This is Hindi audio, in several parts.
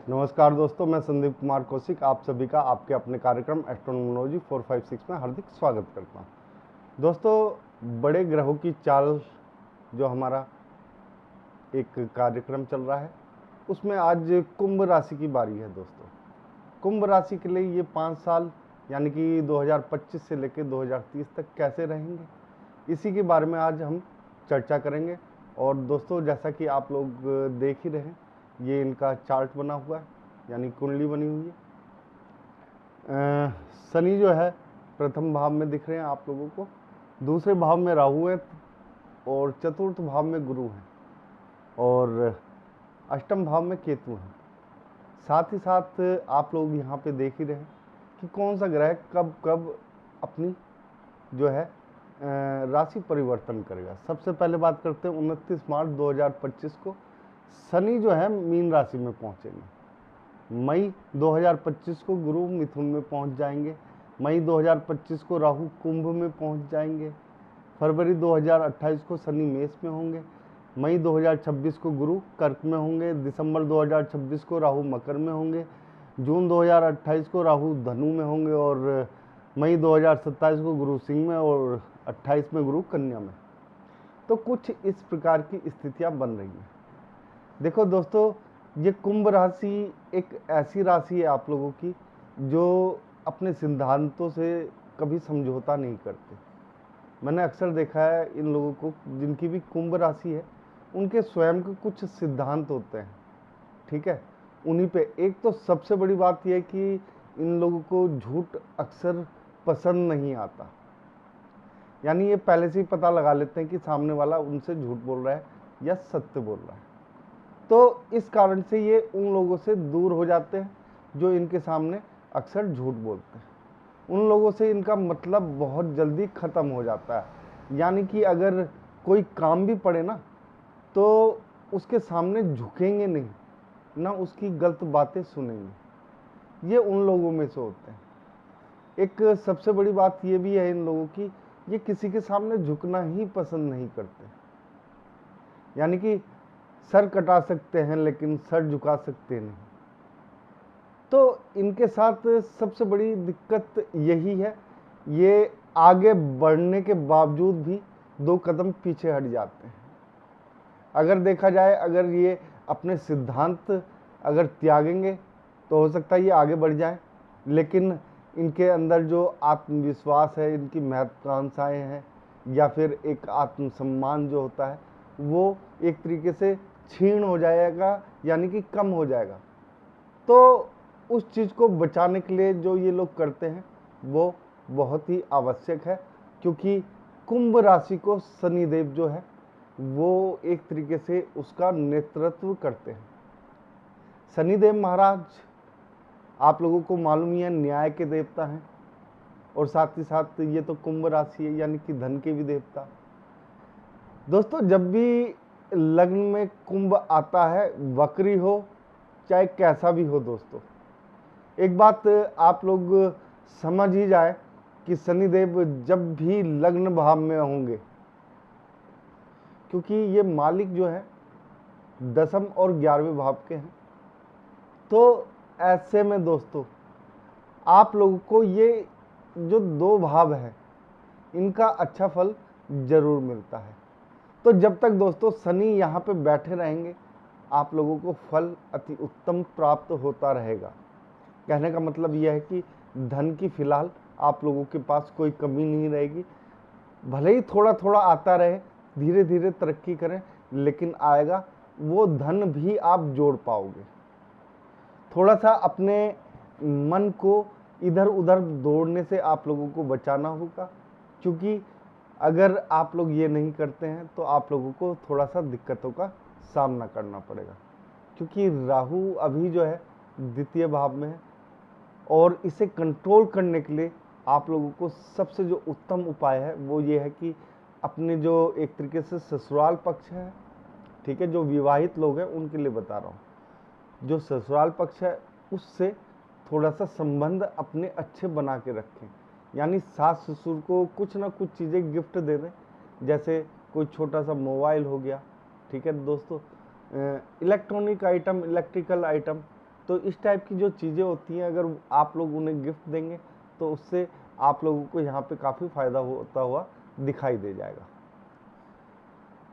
नमस्कार दोस्तों, मैं संदीप कुमार कौशिक आप सभी का आपके अपने कार्यक्रम एस्ट्रोनोमोलॉजी 456 में हार्दिक स्वागत करता हूं। दोस्तों, बड़े ग्रहों की चाल जो हमारा एक कार्यक्रम चल रहा है, उसमें आज कुंभ राशि की बारी है। दोस्तों, कुंभ राशि के लिए ये 5 साल यानी कि 2025 से लेकर 2030 तक कैसे रहेंगे, इसी के बारे में आज हम चर्चा करेंगे। और दोस्तों, जैसा कि आप लोग देख ही रहे हैं, ये इनका चार्ट बना हुआ है, यानी कुंडली बनी हुई है। शनि जो है प्रथम भाव में दिख रहे हैं आप लोगों को, दूसरे भाव में राहु है और चतुर्थ भाव में गुरु हैं और अष्टम भाव में केतु हैं। साथ ही साथ आप लोग यहाँ पे देख ही रहे हैं कि कौन सा ग्रह कब कब अपनी जो है राशि परिवर्तन करेगा। सबसे पहले बात करते हैं 29 मार्च 2025 को शनि जो है मीन राशि में पहुंचेंगे। मई 2025 को गुरु मिथुन में पहुंच जाएंगे। मई 2025 को राहु कुंभ में पहुंच जाएंगे। फरवरी 2028 को शनि मेष में होंगे। मई 2026 को गुरु कर्क में होंगे। दिसंबर 2026 को राहु मकर में होंगे। जून 2028 को राहु धनु में होंगे और मई 2027 को गुरु सिंह में और 28 में गुरु कन्या में। तो कुछ इस प्रकार की स्थितियां बन रही हैं। देखो दोस्तों, ये कुंभ राशि एक ऐसी राशि है आप लोगों की जो अपने सिद्धांतों से कभी समझौता नहीं करते। मैंने अक्सर देखा है इन लोगों को, जिनकी भी कुंभ राशि है, उनके स्वयं के कुछ सिद्धांत होते हैं, ठीक है। उन्हीं पे एक तो सबसे बड़ी बात यह है कि इन लोगों को झूठ अक्सर पसंद नहीं आता। यानी ये पहले से ही पता लगा लेते हैं कि सामने वाला उनसे झूठ बोल रहा है या सत्य बोल रहा है। तो इस कारण से ये उन लोगों से दूर हो जाते हैं जो इनके सामने अक्सर झूठ बोलते हैं। उन लोगों से इनका मतलब बहुत जल्दी ख़त्म हो जाता है। यानी कि अगर कोई काम भी पड़े ना, तो उसके सामने झुकेंगे नहीं, ना उसकी गलत बातें सुनेंगे। ये उन लोगों में से होते हैं। एक सबसे बड़ी बात ये भी है इन लोगों की, ये किसी के सामने झुकना ही पसंद नहीं करते। यानी कि सर कटा सकते हैं लेकिन सर झुका सकते नहीं। तो इनके साथ सबसे बड़ी दिक्कत यही है, ये आगे बढ़ने के बावजूद भी 2 कदम पीछे हट जाते हैं। अगर देखा जाए, अगर ये अपने सिद्धांत अगर त्यागेंगे तो हो सकता है ये आगे बढ़ जाए, लेकिन इनके अंदर जो आत्मविश्वास है, इनकी महत्वाकांक्षाएं हैं, या फिर एक आत्मसम्मान जो होता है, वो एक तरीके से क्षीण हो जाएगा, यानी कि कम हो जाएगा। तो उस चीज़ को बचाने के लिए जो ये लोग करते हैं वो बहुत ही आवश्यक है, क्योंकि कुंभ राशि को शनिदेव जो है वो एक तरीके से उसका नेतृत्व करते हैं। शनिदेव महाराज आप लोगों को मालूम ही है, न्याय के देवता हैं और साथ ही साथ ये तो कुंभ राशि है, यानी कि धन के भी देवता। दोस्तों, जब भी लग्न में कुंभ आता है, वक्री हो चाहे कैसा भी हो, दोस्तों एक बात आप लोग समझ ही जाए कि शनिदेव जब भी लग्न भाव में होंगे, क्योंकि ये मालिक जो है 10वें और 11वें भाव के हैं, तो ऐसे में दोस्तों आप लोगों को ये जो 2 भाव है इनका अच्छा फल जरूर मिलता है। तो जब तक दोस्तों शनि यहाँ पे बैठे रहेंगे, आप लोगों को फल अति उत्तम प्राप्त होता रहेगा। कहने का मतलब यह है कि धन की फिलहाल आप लोगों के पास कोई कमी नहीं रहेगी। भले ही थोड़ा थोड़ा आता रहे, धीरे धीरे तरक्की करें, लेकिन आएगा। वो धन भी आप जोड़ पाओगे। थोड़ा सा अपने मन को इधर उधर दौड़ने से आप लोगों को बचाना होगा, क्योंकि अगर आप लोग ये नहीं करते हैं तो आप लोगों को थोड़ा सा दिक्कतों का सामना करना पड़ेगा। क्योंकि राहु अभी जो है द्वितीय भाव में है और इसे कंट्रोल करने के लिए आप लोगों को सबसे जो उत्तम उपाय है वो ये है कि अपने जो एक तरीके से ससुराल पक्ष है, ठीक है, जो विवाहित लोग हैं उनके लिए बता रहा हूँ, जो ससुराल पक्ष है उससे थोड़ा सा संबंध अपने अच्छे बना के रखें। यानी सास ससुर को कुछ ना कुछ चीज़ें गिफ्ट दे दें, जैसे कोई छोटा सा मोबाइल हो गया, ठीक है दोस्तों, इलेक्ट्रॉनिक आइटम, इलेक्ट्रिकल आइटम, तो इस टाइप की जो चीज़ें होती हैं अगर आप लोग उन्हें गिफ्ट देंगे तो उससे आप लोगों को यहाँ पे काफ़ी फायदा होता हुआ दिखाई दे जाएगा।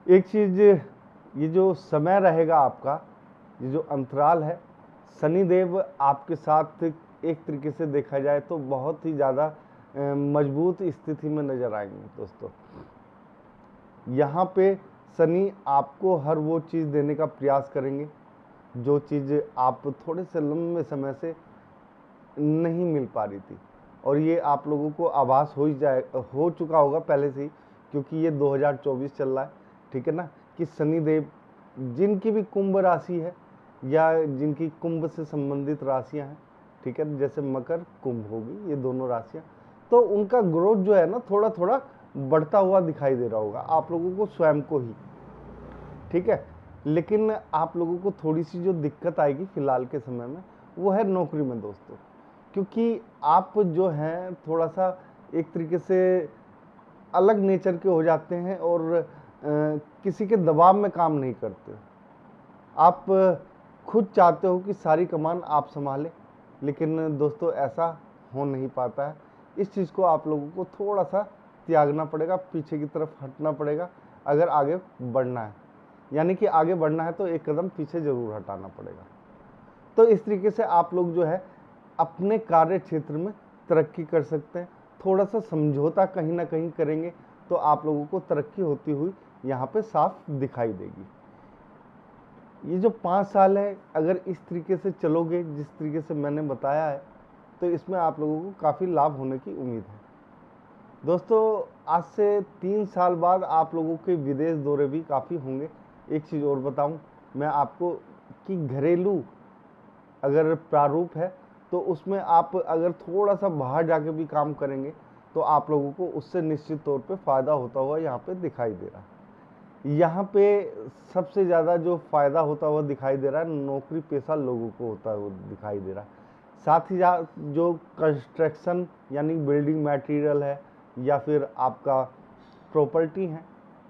एक चीज़, ये जो समय रहेगा आपका, ये जो अंतराल है, शनिदेव आपके साथ एक तरीके से देखा जाए तो बहुत ही ज़्यादा मजबूत स्थिति में नजर आएंगे दोस्तों। यहाँ पे शनि आपको हर वो चीज़ देने का प्रयास करेंगे जो चीज़ आप थोड़े से लंबे समय से नहीं मिल पा रही थी, और ये आप लोगों को आभास हो चुका होगा पहले से ही, क्योंकि ये 2024 चल रहा है, ठीक है ना, कि शनिदेव जिनकी भी कुंभ राशि है या जिनकी कुंभ से संबंधित राशियां हैं, ठीक है, जैसे मकर कुंभ होगी, ये दोनों राशियां, तो उनका ग्रोथ जो है ना थोड़ा थोड़ा बढ़ता हुआ दिखाई दे रहा होगा आप लोगों को स्वयं को ही, ठीक है। लेकिन आप लोगों को थोड़ी सी जो दिक्कत आएगी फिलहाल के समय में वो है नौकरी में दोस्तों, क्योंकि आप जो हैं थोड़ा सा एक तरीके से अलग नेचर के हो जाते हैं और किसी के दबाव में काम नहीं करते। आप खुद चाहते हो कि सारी कमान आप संभालें, लेकिन दोस्तों ऐसा हो नहीं पाता है। इस चीज़ को आप लोगों को थोड़ा सा त्यागना पड़ेगा, पीछे की तरफ हटना पड़ेगा अगर आगे बढ़ना है, यानी कि आगे बढ़ना है तो एक कदम पीछे जरूर हटाना पड़ेगा। तो इस तरीके से आप लोग जो है अपने कार्य क्षेत्र में तरक्की कर सकते हैं। थोड़ा सा समझौता कहीं ना कहीं करेंगे तो आप लोगों को तरक्की होती हुई यहाँ पे साफ दिखाई देगी। ये जो 5 साल है अगर इस तरीके से चलोगे जिस तरीके से मैंने बताया है तो इसमें आप लोगों को काफ़ी लाभ होने की उम्मीद है दोस्तों। आज से 3 साल बाद आप लोगों के विदेश दौरे भी काफ़ी होंगे। एक चीज़ और बताऊं मैं आपको कि घरेलू अगर प्रारूप है तो उसमें आप अगर थोड़ा सा बाहर जाके भी काम करेंगे तो आप लोगों को उससे निश्चित तौर पे फ़ायदा होता हुआ यहाँ पे दिखाई दे रहा है। यहाँ पे सबसे ज़्यादा जो फ़ायदा होता हुआ दिखाई दे रहा है नौकरी पेशा लोगों को होता हुआ दिखाई दे रहा है। साथ ही जो कंस्ट्रक्शन यानी बिल्डिंग मटेरियल है या फिर आपका प्रॉपर्टी है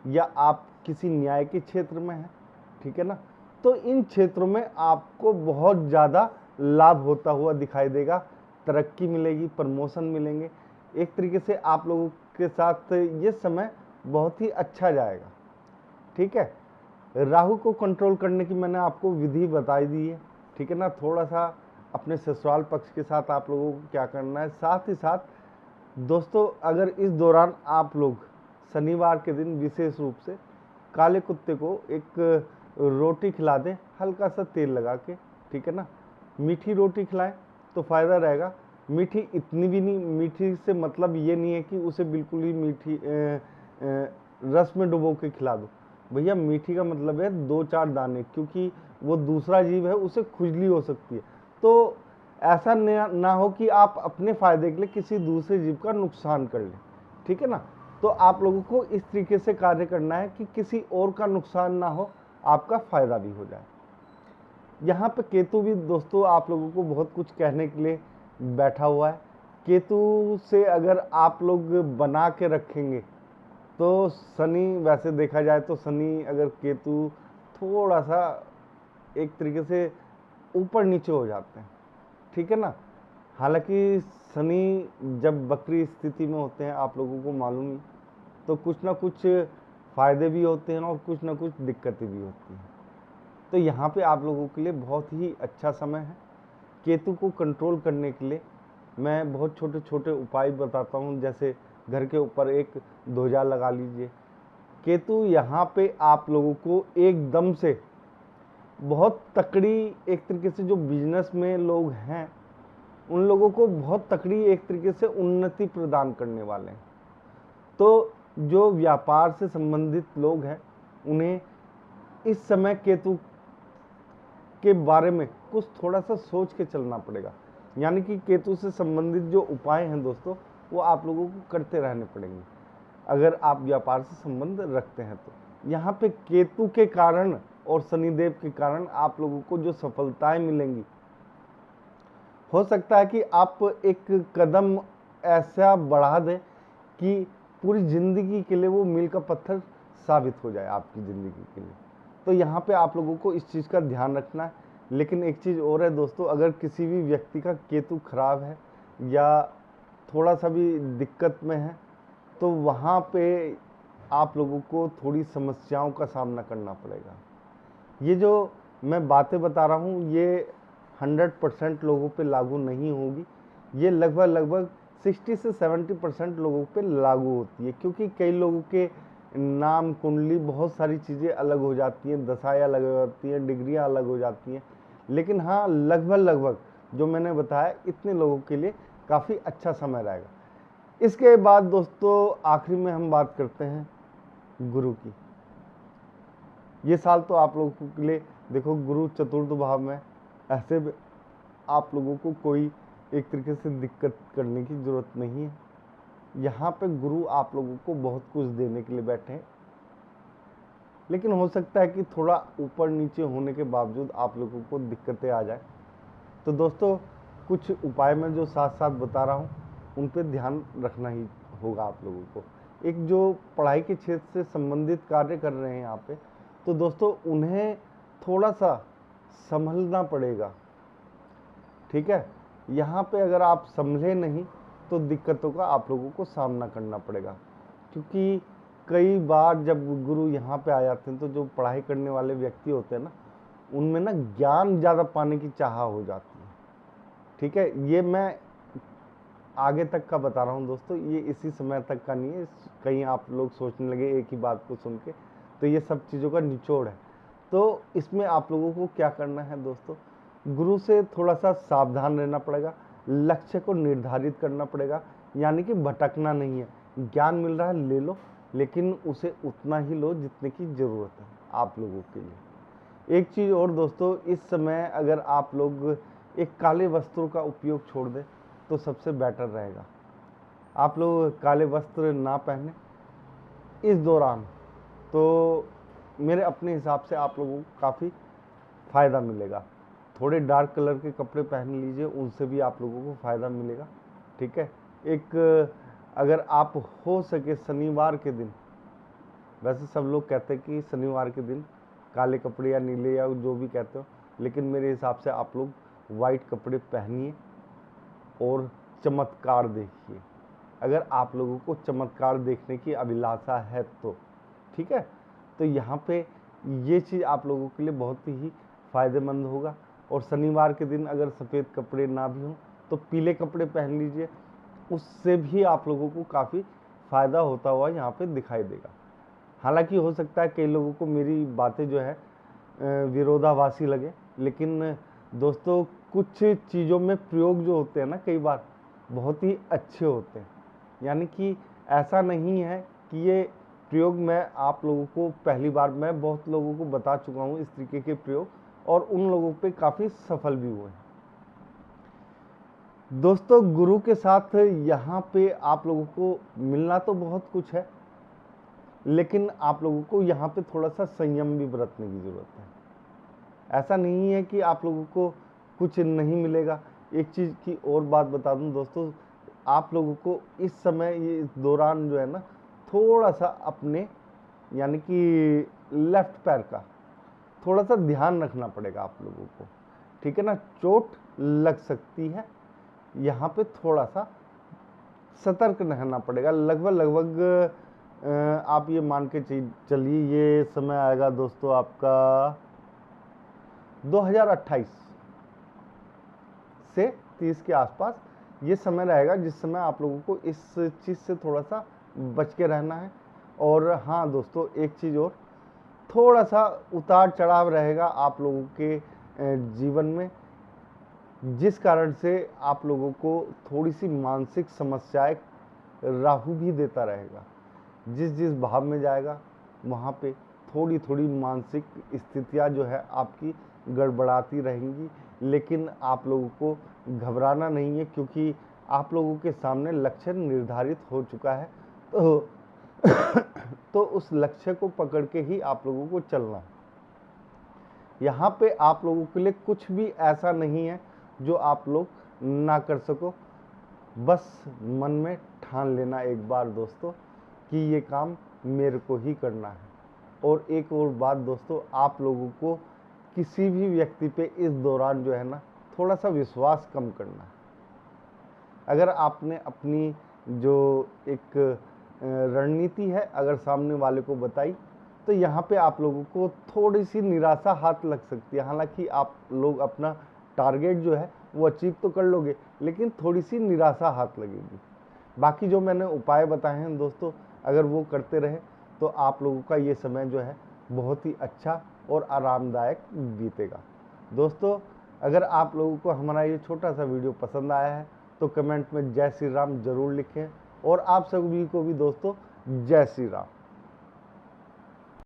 या आप किसी न्याय के क्षेत्र में हैं, ठीक है ना, तो इन क्षेत्रों में आपको बहुत ज़्यादा लाभ होता हुआ दिखाई देगा। तरक्की मिलेगी, प्रमोशन मिलेंगे। एक तरीके से आप लोगों के साथ ये समय बहुत ही अच्छा जाएगा, ठीक है। राहु को कंट्रोल करने की मैंने आपको विधि बताई दी है, ठीक है ना। थोड़ा सा अपने ससुराल पक्ष के साथ आप लोगों को क्या करना है। साथ ही साथ दोस्तों अगर इस दौरान आप लोग शनिवार के दिन विशेष रूप से काले कुत्ते को एक रोटी खिला दें हल्का सा तेल लगा के, ठीक है ना। मीठी रोटी खिलाएं तो फ़ायदा रहेगा। मीठी इतनी भी नहीं, मीठी से मतलब ये नहीं है कि उसे बिल्कुल ही मीठी रस में डुबो के खिला दो। भैया मीठी का मतलब है 2-4 दाने, क्योंकि वो दूसरा जीव है उसे खुजली हो सकती है। तो ऐसा ना हो कि आप अपने फ़ायदे के लिए किसी दूसरे जीव का नुकसान कर लें, ठीक है ना। तो आप लोगों को इस तरीके से कार्य करना है कि किसी और का नुकसान ना हो, आपका फ़ायदा भी हो जाए। यहाँ पे केतु भी दोस्तों आप लोगों को बहुत कुछ कहने के लिए बैठा हुआ है। केतु से अगर आप लोग बना के रखेंगे तो शनि, वैसे देखा जाए तो शनि अगर केतु थोड़ा सा एक तरीके से ऊपर नीचे हो जाते हैं, ठीक है ना। हालांकि शनि जब वक्री स्थिति में होते हैं आप लोगों को मालूम ही, तो कुछ ना कुछ फ़ायदे भी होते हैं और कुछ ना कुछ दिक्कतें भी होती हैं। तो यहाँ पे आप लोगों के लिए बहुत ही अच्छा समय है। केतु को कंट्रोल करने के लिए मैं बहुत छोटे छोटे उपाय बताता हूँ, जैसे घर के ऊपर एक ध्वजा लगा लीजिए। केतु यहाँ पे आप लोगों को एकदम से बहुत तकड़ी, एक तरीके से जो बिजनेस में लोग हैं उन लोगों को बहुत तकड़ी एक तरीके से उन्नति प्रदान करने वाले हैं। तो जो व्यापार से संबंधित लोग हैं उन्हें इस समय केतु के बारे में कुछ थोड़ा सा सोच के चलना पड़ेगा। यानी कि केतु से संबंधित जो उपाय हैं दोस्तों वो आप लोगों को करते रहने पड़ेंगे अगर आप व्यापार से संबंध रखते हैं। तो यहाँ पे केतु के कारण और शनिदेव के कारण आप लोगों को जो सफलताएं मिलेंगी, हो सकता है कि आप एक कदम ऐसा बढ़ा दें कि पूरी ज़िंदगी के लिए वो मील का पत्थर साबित हो जाए आपकी ज़िंदगी के लिए। तो यहाँ पे आप लोगों को इस चीज़ का ध्यान रखना है लेकिन एक चीज़ और है दोस्तों, अगर किसी भी व्यक्ति का केतु खराब है या थोड़ा सा भी दिक्कत में है, तो वहाँ पे आप लोगों को थोड़ी समस्याओं का सामना करना पड़ेगा। ये जो मैं बातें बता रहा हूँ ये 100% लोगों पे लागू नहीं होगी, ये लगभग 60 से 70% लोगों पे लागू होती है, क्योंकि कई लोगों के नाम कुंडली बहुत सारी चीज़ें अलग हो जाती हैं, दशाएं अलग हो जाती हैं, डिग्रियां अलग हो जाती हैं। लेकिन हाँ, लगभग जो मैंने बताया इतने लोगों के लिए काफ़ी अच्छा समय रहेगा। इसके बाद दोस्तों आखिरी में हम बात करते हैं गुरु की। ये साल तो आप लोगों के लिए देखो, गुरु चतुर्थ भाव में, ऐसे में आप लोगों को कोई एक तरीके से दिक्कत करने की ज़रूरत नहीं है। यहाँ पे गुरु आप लोगों को बहुत कुछ देने के लिए बैठे हैं, लेकिन हो सकता है कि थोड़ा ऊपर नीचे होने के बावजूद आप लोगों को दिक्कतें आ जाए। तो दोस्तों कुछ उपाय मैं जो साथ साथ बता रहा हूँ उन पे ध्यान रखना ही होगा आप लोगों को। एक जो पढ़ाई के क्षेत्र से संबंधित कार्य कर रहे हैं यहाँ पे, तो दोस्तों उन्हें थोड़ा सा संभलना पड़ेगा, ठीक है। यहाँ पे अगर आप संभले नहीं तो दिक्कतों का आप लोगों को सामना करना पड़ेगा, क्योंकि कई बार जब गुरु यहाँ पे आ जाते हैं तो जो पढ़ाई करने वाले व्यक्ति होते हैं ना, उनमें ना ज्ञान ज़्यादा पाने की चाह हो जाती है, ठीक है। ये मैं आगे तक का बता रहा हूँ दोस्तों, ये इसी समय तक का नहीं है। कहीं आप लोग सोचने लगे एक ही बात को सुन के, तो ये सब चीज़ों का निचोड़ है। तो इसमें आप लोगों को क्या करना है दोस्तों, गुरु से थोड़ा सा सावधान रहना पड़ेगा, लक्ष्य को निर्धारित करना पड़ेगा, यानी कि भटकना नहीं है। ज्ञान मिल रहा है ले लो, लेकिन उसे उतना ही लो जितने की ज़रूरत है आप लोगों के लिए। एक चीज़ और दोस्तों, इस समय अगर आप लोग एक काले वस्त्रों का उपयोग छोड़ दें तो सबसे बेटर रहेगा। आप लोग काले वस्त्र ना पहने इस दौरान, तो मेरे अपने हिसाब से आप लोगों को काफ़ी फ़ायदा मिलेगा। थोड़े डार्क कलर के कपड़े पहन लीजिए, उनसे भी आप लोगों को फ़ायदा मिलेगा, ठीक है। एक अगर आप हो सके शनिवार के दिन, वैसे सब लोग कहते हैं कि शनिवार के दिन काले कपड़े या नीले या जो भी कहते हो, लेकिन मेरे हिसाब से आप लोग वाइट कपड़े पहनिए और चमत्कार देखिए, अगर आप लोगों को चमत्कार देखने की अभिलाषा है तो, ठीक है। तो यहाँ पे ये चीज़ आप लोगों के लिए बहुत ही फ़ायदेमंद होगा। और शनिवार के दिन अगर सफ़ेद कपड़े ना भी हों तो पीले कपड़े पहन लीजिए, उससे भी आप लोगों को काफ़ी फ़ायदा होता हुआ यहाँ पे दिखाई देगा। हालांकि हो सकता है कई लोगों को मेरी बातें जो है विरोधाभासी लगे, लेकिन दोस्तों कुछ चीज़ों में प्रयोग जो होते हैं ना, कई बार बहुत ही अच्छे होते हैं। यानी कि ऐसा नहीं है कि ये प्रयोग मैं आप लोगों को पहली बार, मैं बहुत लोगों को बता चुका हूँ इस तरीके के प्रयोग, और उन लोगों पे काफ़ी सफल भी हुए हैं। दोस्तों गुरु के साथ यहाँ पे आप लोगों को मिलना तो बहुत कुछ है, लेकिन आप लोगों को यहाँ पे थोड़ा सा संयम भी बरतने की ज़रूरत है। ऐसा नहीं है कि आप लोगों को कुछ नहीं मिलेगा। एक चीज़ की और बात बता दूं दोस्तों, आप लोगों को इस समय, ये इस दौरान जो है ना, थोड़ा सा अपने यानी कि लेफ्ट पैर का थोड़ा सा ध्यान रखना पड़ेगा आप लोगों को, ठीक है ना। चोट लग सकती है, यहाँ पे थोड़ा सा सतर्क रहना पड़ेगा। लगभग आप ये मान के चलिए, ये समय आएगा दोस्तों आपका 2028 से 30 के आसपास, ये समय रहेगा जिस समय आप लोगों को इस चीज़ से थोड़ा सा बच के रहना है। और हाँ दोस्तों, एक चीज़ और, थोड़ा सा उतार चढ़ाव रहेगा आप लोगों के जीवन में, जिस कारण से आप लोगों को थोड़ी सी मानसिक समस्याएं राहु भी देता रहेगा। जिस जिस भाव में जाएगा वहाँ पे थोड़ी थोड़ी मानसिक स्थितियाँ जो है आपकी गड़बड़ाती रहेंगी, लेकिन आप लोगों को घबराना नहीं है, क्योंकि आप लोगों के सामने लक्ष्य निर्धारित हो चुका है। तो उस लक्ष्य को पकड़ के ही आप लोगों को चलना है। यहाँ पे आप लोगों के लिए कुछ भी ऐसा नहीं है जो आप लोग ना कर सको। बस मन में ठान लेना एक बार दोस्तों कि ये काम मेरे को ही करना है। और एक और बात दोस्तों, आप लोगों को किसी भी व्यक्ति पे इस दौरान जो है ना थोड़ा सा विश्वास कम करना है। अगर आपने अपनी जो एक रणनीति है अगर सामने वाले को बताई तो यहाँ पे आप लोगों को थोड़ी सी निराशा हाथ लग सकती है। हालांकि आप लोग अपना टारगेट जो है वो अचीव तो कर लोगे, लेकिन थोड़ी सी निराशा हाथ लगेगी। बाकी जो मैंने उपाय बताए हैं दोस्तों, अगर वो करते रहे तो आप लोगों का ये समय जो है बहुत ही अच्छा और आरामदायक बीतेगा। दोस्तों, अगर आप लोगों को हमारा ये छोटा सा वीडियो पसंद आया है तो कमेंट में जय श्री राम जरूर लिखें, और आप सभी को भी दोस्तों जय श्री राम।